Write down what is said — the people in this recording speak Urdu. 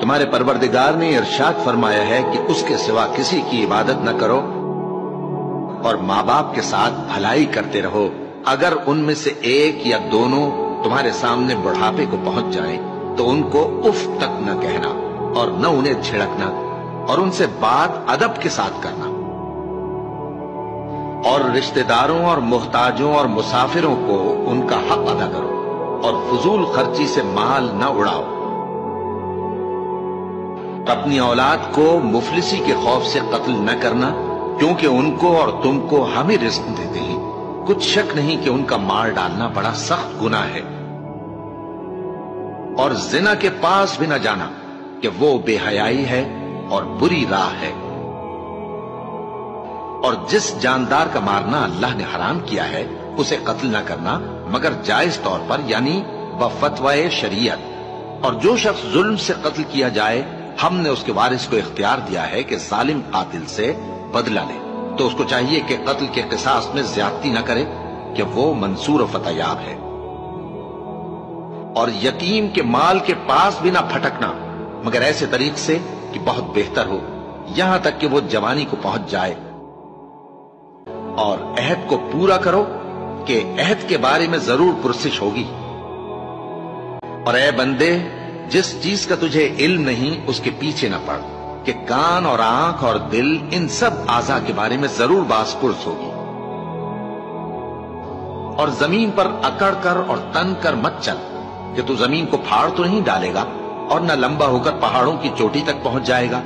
تمہارے پروردگار نے ارشاد فرمایا ہے کہ اس کے سوا کسی کی عبادت نہ کرو اور ماں باپ کے ساتھ بھلائی کرتے رہو. اگر ان میں سے ایک یا دونوں تمہارے سامنے بڑھاپے کو پہنچ جائیں تو ان کو اف تک نہ کہنا اور نہ انہیں جھڑکنا اور ان سے بات ادب کے ساتھ کرنا. اور رشتہ داروں اور محتاجوں اور مسافروں کو ان کا حق ادا کرو اور فضول خرچی سے مال نہ اڑاؤ. اپنی اولاد کو مفلسی کے خوف سے قتل نہ کرنا کیونکہ ان کو اور تم کو ہم ہی رزق دیتے ہیں. کچھ شک نہیں کہ ان کا مار ڈالنا بڑا سخت گناہ ہے. اور زنا کے پاس بھی نہ جانا کہ وہ بے حیائی ہے اور بری راہ ہے. اور جس جاندار کا مارنا اللہ نے حرام کیا ہے اسے قتل نہ کرنا مگر جائز طور پر یعنی بفتوائے شریعت. اور جو شخص ظلم سے قتل کیا جائے ہم نے اس کے وارث کو اختیار دیا ہے کہ ظالم قاتل سے بدلہ لے تو اس کو چاہیے کہ قتل کے قصاص میں زیادتی نہ کرے کہ وہ منصور و فتح یاب ہے. اور یتیم کے مال کے پاس بھی نہ پھٹکنا مگر ایسے طریق سے کہ بہت بہتر ہو یہاں تک کہ وہ جوانی کو پہنچ جائے. اور عہد کو پورا کرو کہ عہد کے بارے میں ضرور پرسش ہوگی. اور اے بندے جس چیز کا تجھے علم نہیں اس کے پیچھے نہ پڑ کہ کان اور آنکھ اور دل ان سب اعضاء کے بارے میں ضرور باس پرس ہوگی. اور زمین پر اکڑ کر اور تن کر مت چل کہ تو زمین کو پھاڑ تو نہیں ڈالے گا اور نہ لمبا ہو کر پہاڑوں کی چوٹی تک پہنچ جائے گا.